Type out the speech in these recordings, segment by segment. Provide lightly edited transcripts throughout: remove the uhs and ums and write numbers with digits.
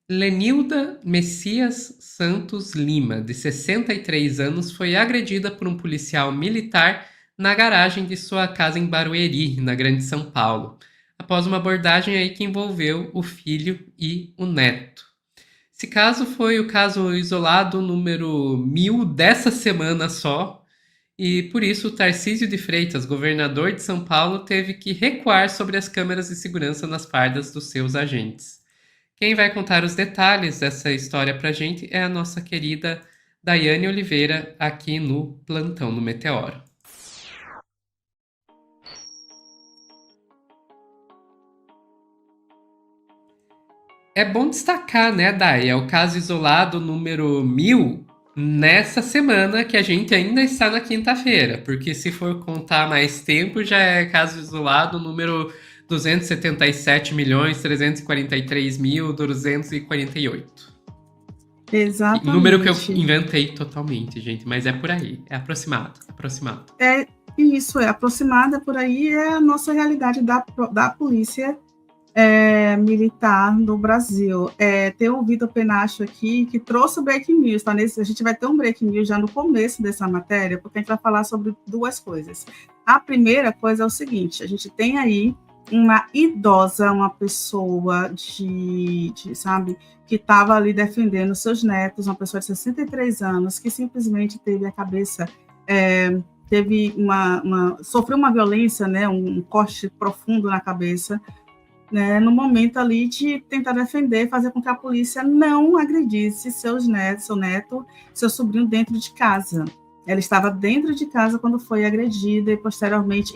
Lenilda Messias Santos Lima, de 63 anos, foi agredida por um policial militar na garagem de sua casa em Barueri, na Grande São Paulo, após uma abordagem aí que envolveu o filho e o neto. Esse caso foi o caso isolado número 1000 dessa semana só, e por isso o Tarcísio de Freitas, governador de São Paulo, teve que recuar sobre as câmeras de segurança nas fardas dos seus agentes. Quem vai contar os detalhes dessa história pra gente é a nossa querida Daiane Oliveira, aqui no Plantão do Meteoro. É bom destacar, né, Dai? É o caso isolado número 1000 nessa semana que a gente ainda está na quinta-feira, porque se for contar mais tempo, já é caso isolado número 277.343.248. Número que eu Exatamente. inventei totalmente, gente, mas é por aí, é aproximado, aproximado. É isso, é aproximada por aí, é a nossa realidade da polícia militar no Brasil. Tem o Vitor Penacho aqui, que trouxe o breaking news, tá? A gente vai ter um breaking news já no começo dessa matéria, porque a gente vai falar sobre duas coisas. A primeira coisa é o seguinte, a gente tem aí uma idosa, uma pessoa sabe, que estava ali defendendo seus netos, uma pessoa de 63 anos, que simplesmente teve a cabeça... teve sofreu uma violência, né, um corte profundo na cabeça, né, no momento ali de tentar defender, fazer com que a polícia não agredisse seus netos, seu neto, seu sobrinho dentro de casa. Ela estava dentro de casa quando foi agredida e posteriormente...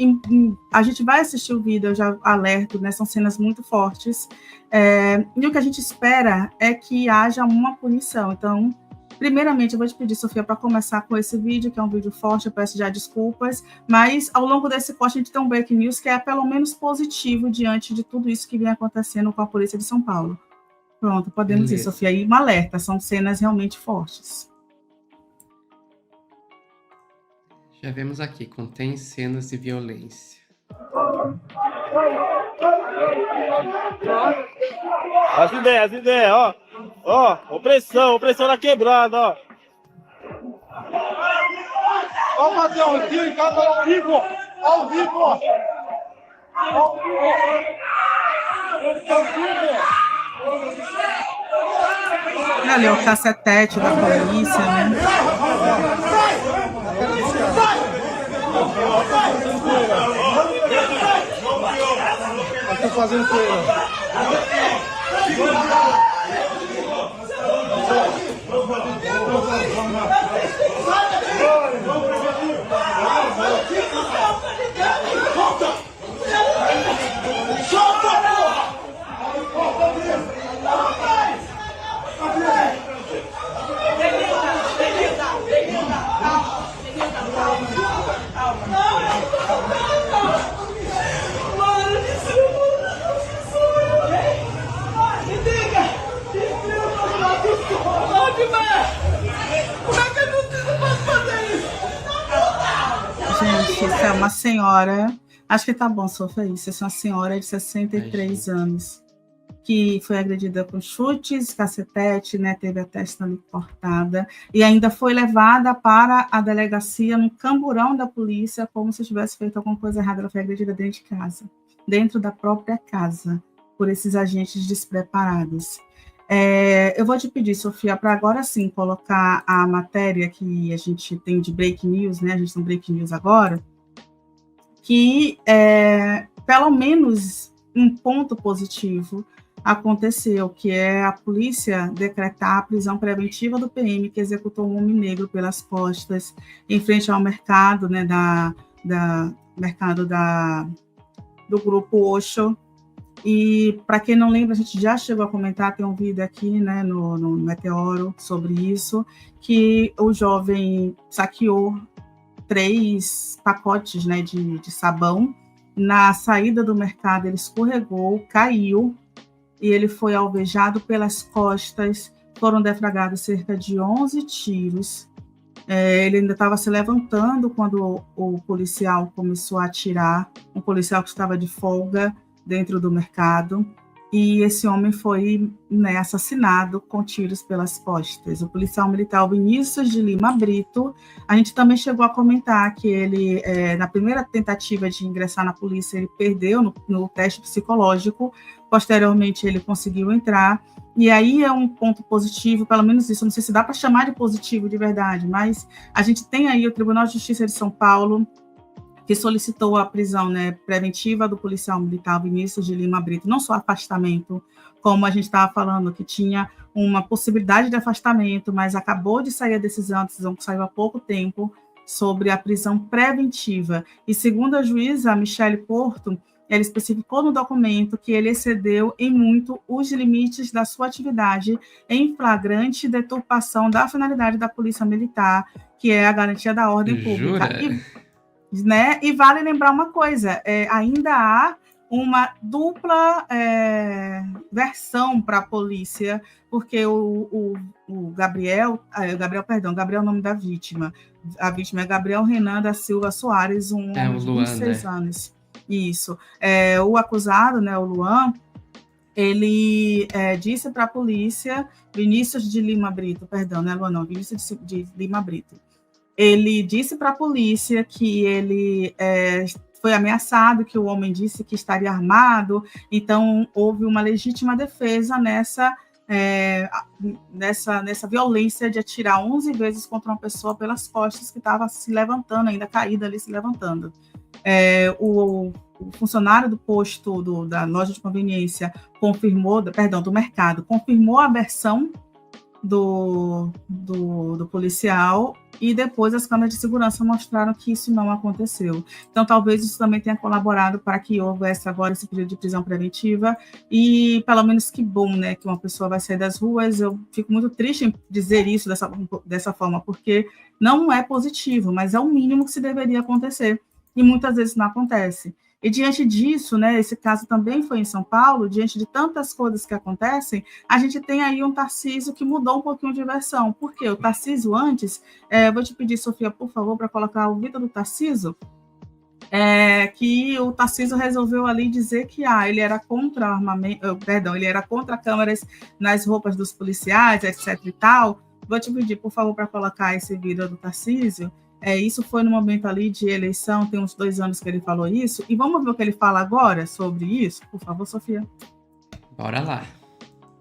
a gente vai assistir o vídeo, eu já alerto, né, são cenas muito fortes. E o que a gente espera é que haja uma punição. Então, primeiramente, eu vou te pedir, Sofia, para começar com esse vídeo, que é um vídeo forte, eu peço já desculpas, mas ao longo desse post a gente tem um breaking news que é pelo menos positivo diante de tudo isso que vem acontecendo com a Polícia de São Paulo. Pronto, podemos ir, Beleza. Sofia. E um alerta, são cenas realmente fortes. Já vemos aqui, contém cenas de violência. As ideias, ó. Ó, opressão na quebrada, ó. Vamos fazer um tiro em casa ao vivo, ao vivo, ó. Ao vivo. Ali é o cacetete da polícia, né? Tá fazendo o quê? Gente, isso é uma senhora... Acho que tá bom, Sofia, isso. Essa é uma senhora de 63 anos que foi agredida com chutes, cacetete, né, teve a testa ali cortada, e ainda foi levada para a delegacia no camburão da polícia, como se tivesse feito alguma coisa errada. Ela foi agredida dentro de casa, dentro da própria casa, por esses agentes despreparados. Eu vou te pedir, Sofia, para agora sim colocar a matéria que a gente tem de break news, né? A gente tem um break news agora, que pelo menos um ponto positivo aconteceu, que é a polícia decretar a prisão preventiva do PM que executou um homem negro pelas costas em frente ao mercado, né, do grupo Osho. E, para quem não lembra, a gente já chegou a comentar, tem um vídeo aqui, né, no Meteoro sobre isso, que o jovem saqueou 3 pacotes, né, de sabão. Na saída do mercado, ele escorregou, caiu, e ele foi alvejado pelas costas. Foram deflagrados cerca de 11 tiros. Ele ainda estava se levantando quando o policial começou a atirar, um policial que estava de folga dentro do mercado. e esse homem foi, né, assassinado com tiros pelas costas. O policial militar Vinícius de Lima Brito, a gente também chegou a comentar que ele, na primeira tentativa de ingressar na polícia, ele perdeu no teste psicológico, posteriormente ele conseguiu entrar, e aí é um ponto positivo, pelo menos isso, não sei se dá para chamar de positivo de verdade, mas a gente tem aí o Tribunal de Justiça de São Paulo, que solicitou a prisão, né, preventiva do policial militar Vinícius de Lima Brito, não só afastamento, como a gente estava falando, que tinha uma possibilidade de afastamento, mas acabou de sair a decisão que saiu há pouco tempo, sobre a prisão preventiva. E segundo a juíza Michele Porto, ela especificou no documento que ele excedeu em muito os limites da sua atividade em flagrante deturpação da finalidade da Polícia Militar, que é a garantia da ordem pública. Né? E vale lembrar uma coisa, ainda há uma dupla versão para a polícia, porque o Gabriel é o nome da vítima. A vítima é Gabriel Renan da Silva Soares, um homem de 26 anos. Isso. O acusado, né, o Luan, ele disse para a polícia, Vinícius de Lima Brito, perdão, não é Luan não, Vinícius de Lima Brito, ele disse para a polícia que ele foi ameaçado, que o homem disse que estaria armado, então houve uma legítima defesa nessa violência de atirar 11 vezes contra uma pessoa pelas costas que estava se levantando, ainda caída ali, se levantando. O funcionário do posto da loja de conveniência do mercado, confirmou a versão do policial, e depois as câmeras de segurança mostraram que isso não aconteceu. Então, talvez isso também tenha colaborado para que houvesse agora esse período de prisão preventiva, e pelo menos que bom, né, que uma pessoa vai sair das ruas. Eu fico muito triste em dizer isso dessa forma, porque não é positivo, mas é o mínimo que se deveria acontecer, e muitas vezes não acontece. E diante disso, né, esse caso também foi em São Paulo, diante de tantas coisas que acontecem, a gente tem aí um Tarcísio que mudou um pouquinho de versão. Por quê? O Tarcísio antes, vou te pedir, Sofia, por favor, para colocar o vídeo do Tarcísio, que o Tarcísio resolveu ali dizer que ele era contra armamento, ele era contra câmeras nas roupas dos policiais, etc e tal. Vou te pedir, por favor, para colocar esse vídeo do Tarcísio. Isso foi no momento ali de eleição, tem uns 2 anos que ele falou isso, e vamos ver o que ele fala agora sobre isso? Por favor, Sofia. Bora lá.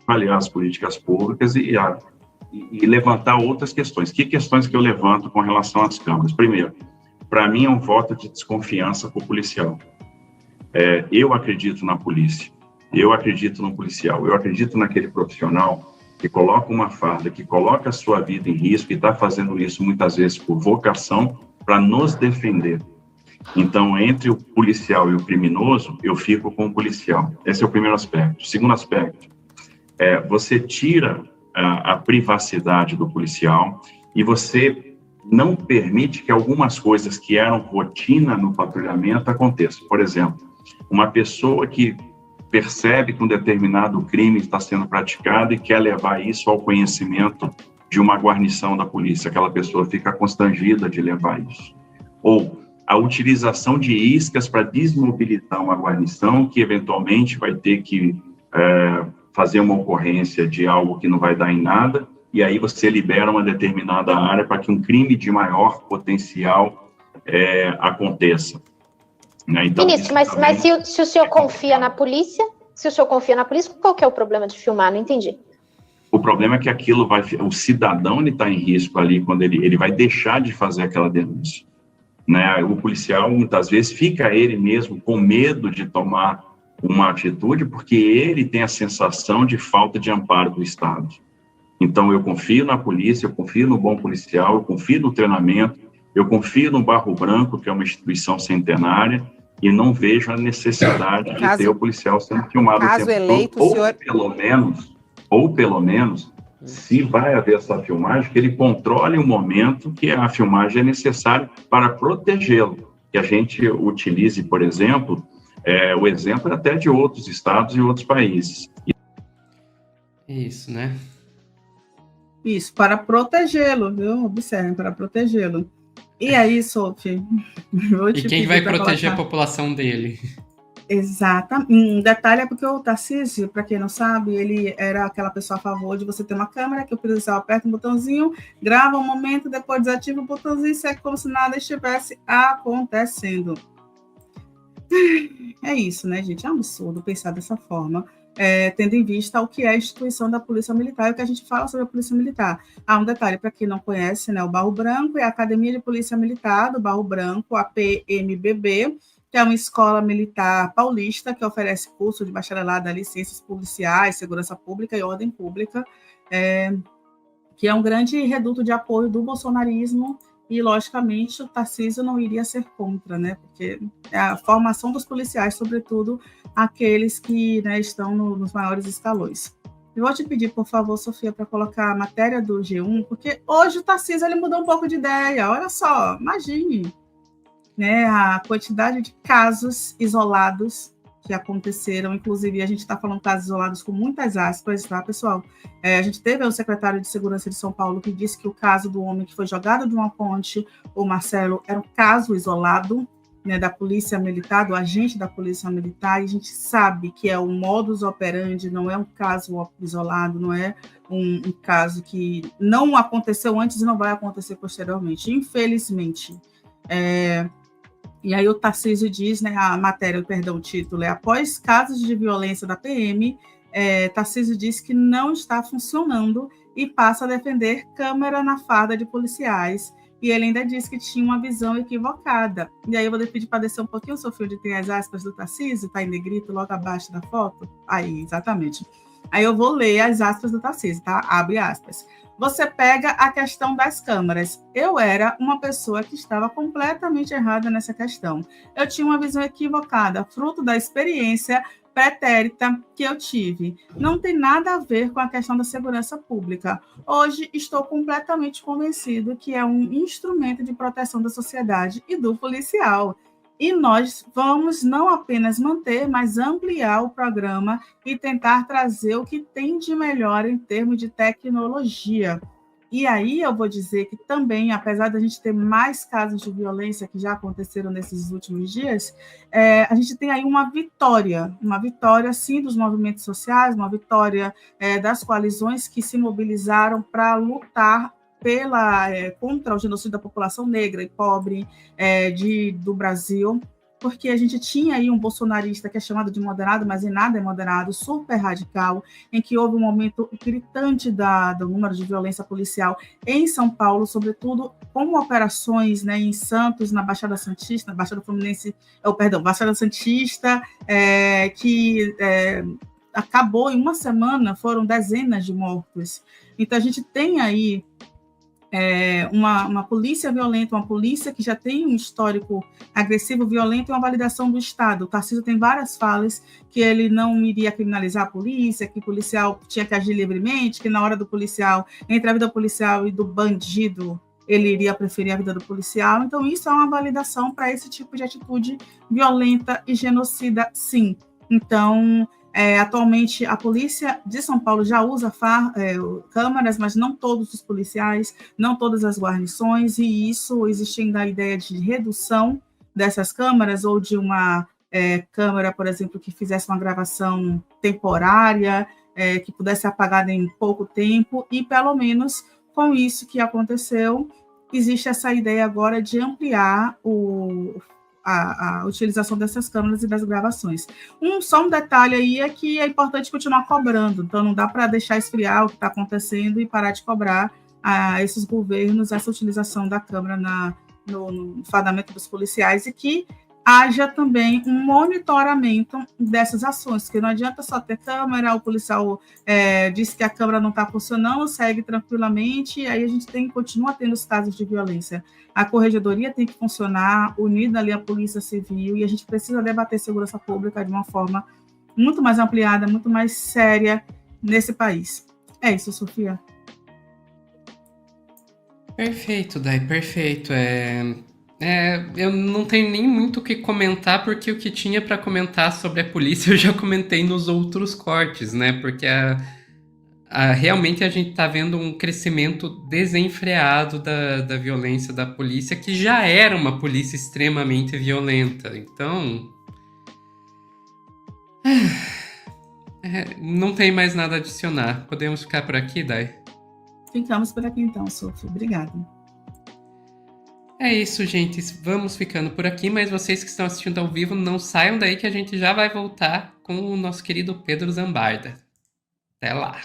Avaliar as políticas públicas e levantar outras questões. Que questões que eu levanto com relação às câmaras? Primeiro, para mim é um voto de desconfiança com o policial. Eu acredito na polícia, eu acredito no policial, eu acredito naquele profissional que coloca uma farda, que coloca a sua vida em risco e está fazendo isso muitas vezes por vocação para nos defender. Então, entre o policial e o criminoso, eu fico com o policial. Esse é o primeiro aspecto. O segundo aspecto, você tira a privacidade do policial e você não permite que algumas coisas que eram rotina no patrulhamento aconteçam. Por exemplo, uma pessoa que percebe que um determinado crime está sendo praticado e quer levar isso ao conhecimento de uma guarnição da polícia, aquela pessoa fica constrangida de levar isso. Ou a utilização de iscas para desmobilitar uma guarnição que eventualmente vai ter que fazer uma ocorrência de algo que não vai dar em nada, e aí você libera uma determinada área para que um crime de maior potencial aconteça. Então, Ministro, mas se o senhor confia na polícia, qual que é o problema de filmar? Não entendi. O problema é que o cidadão está em risco ali quando ele vai deixar de fazer aquela denúncia. Né? O policial, muitas vezes, fica ele mesmo com medo de tomar uma atitude porque ele tem a sensação de falta de amparo do Estado. Então, eu confio na polícia, eu confio no bom policial, eu confio no treinamento, eu confio no Barro Branco, que é uma instituição centenária, e não vejo a necessidade de ter o policial sendo filmado o tempo eleito, todo, senhor... ou pelo menos, se vai haver essa filmagem, que ele controle o momento que a filmagem é necessária para protegê-lo. Que a gente utilize, por exemplo, o exemplo até de outros estados e outros países. Isso, né? Isso, para protegê-lo, viu? Observem, para protegê-lo. E aí, Sophie? E quem vai proteger a população dele? Exatamente. Um detalhe é porque o Tarcísio, para quem não sabe, ele era aquela pessoa a favor de você ter uma câmera que o policial aperta um botãozinho, grava um momento, depois desativa o botãozinho e segue como se nada estivesse acontecendo. É isso, né, gente? É um absurdo pensar dessa forma, tendo em vista o que é a instituição da Polícia Militar e o que a gente fala sobre a Polícia Militar. Um detalhe, para quem não conhece, né, o Barro Branco é a Academia de Polícia Militar do Barro Branco, a PMBB, que é uma escola militar paulista que oferece curso de bacharelado em ciências policiais, segurança pública e ordem pública, que é um grande reduto de apoio do bolsonarismo, e, logicamente, o Tarcísio não iria ser contra, né? Porque é a formação dos policiais, sobretudo aqueles que, né, estão nos maiores escalões. Eu vou te pedir, por favor, Sofia, para colocar a matéria do G1, porque hoje o Tarcísio ele mudou um pouco de ideia. Olha só, imagine, né, a quantidade de casos isolados que aconteceram, inclusive a gente está falando de casos isolados com muitas aspas, tá, pessoal? A gente teve o secretário de Segurança de São Paulo que disse que o caso do homem que foi jogado de uma ponte, o Marcelo, era um caso isolado, né, da Polícia Militar, do agente da Polícia Militar, e a gente sabe que é um modus operandi, não é um caso isolado, não é um caso que não aconteceu antes e não vai acontecer posteriormente, infelizmente. E aí o Tarcísio diz, né, a matéria, perdão, o título é após casos de violência da PM, Tarcísio diz que não está funcionando e passa a defender câmera na farda de policiais. E ele ainda diz que tinha uma visão equivocada. E aí eu vou pedir para descer um pouquinho, Sofia, onde tem as aspas do Tarcísio, está em negrito logo abaixo da foto. Aí, exatamente. Aí eu vou ler as aspas do Tarcísio, tá? Abre aspas. Você pega a questão das câmaras. Eu era uma pessoa que estava completamente errada nessa questão. Eu tinha uma visão equivocada, fruto da experiência pretérita que eu tive. Não tem nada a ver com a questão da segurança pública. Hoje estou completamente convencido que é um instrumento de proteção da sociedade e do policial. E nós vamos não apenas manter, mas ampliar o programa e tentar trazer o que tem de melhor em termos de tecnologia. E aí eu vou dizer que também, apesar da gente ter mais casos de violência que já aconteceram nesses últimos dias, a gente tem aí uma vitória, sim, dos movimentos sociais, uma vitória das coalizões que se mobilizaram para lutar contra o genocídio da população negra e pobre do Brasil, porque a gente tinha aí um bolsonarista que é chamado de moderado, mas em nada é moderado, super radical, em que houve um aumento gritante do número de violência policial em São Paulo, sobretudo com operações, né, em Santos, na Baixada Santista, Baixada Fluminense, Baixada Santista, que acabou em uma semana, foram dezenas de mortos. Então a gente tem aí uma polícia violenta, uma polícia que já tem um histórico agressivo, violento e uma validação do Estado. O Tarcísio tem várias falas que ele não iria criminalizar a polícia, que o policial tinha que agir livremente, que na hora do policial, entre a vida policial e do bandido, ele iria preferir a vida do policial. Então, isso é uma validação para esse tipo de atitude violenta e genocida, sim. Então, atualmente, a polícia de São Paulo já usa câmeras, mas não todos os policiais, não todas as guarnições, e isso existe ainda a ideia de redução dessas câmeras, ou de uma câmera, por exemplo, que fizesse uma gravação temporária, que pudesse ser apagada em pouco tempo, e pelo menos com isso que aconteceu, existe essa ideia agora de ampliar a utilização dessas câmeras e das gravações. Só um detalhe aí é que é importante continuar cobrando, então não dá para deixar esfriar o que está acontecendo e parar de cobrar a esses governos essa utilização da câmera no fardamento dos policiais, e que haja também um monitoramento dessas ações, que não adianta só ter câmera, o policial diz que a câmera não está funcionando, segue tranquilamente, e aí a gente continua tendo os casos de violência. A corregedoria tem que funcionar, unida ali à Polícia Civil, e a gente precisa debater segurança pública de uma forma muito mais ampliada, muito mais séria nesse país. É isso, Sofia. Perfeito, Dai, perfeito. Eu não tenho nem muito o que comentar, porque o que tinha para comentar sobre a polícia eu já comentei nos outros cortes, né? Porque realmente a gente está vendo um crescimento desenfreado da violência da polícia, que já era uma polícia extremamente violenta. Então, Não tem mais nada a adicionar. Podemos ficar por aqui, Dai? Ficamos por aqui então, Sophie. Obrigada. É isso, gente. Vamos ficando por aqui, mas vocês que estão assistindo ao vivo, não saiam daí que a gente já vai voltar com o nosso querido Pedro Zambarda. Até lá!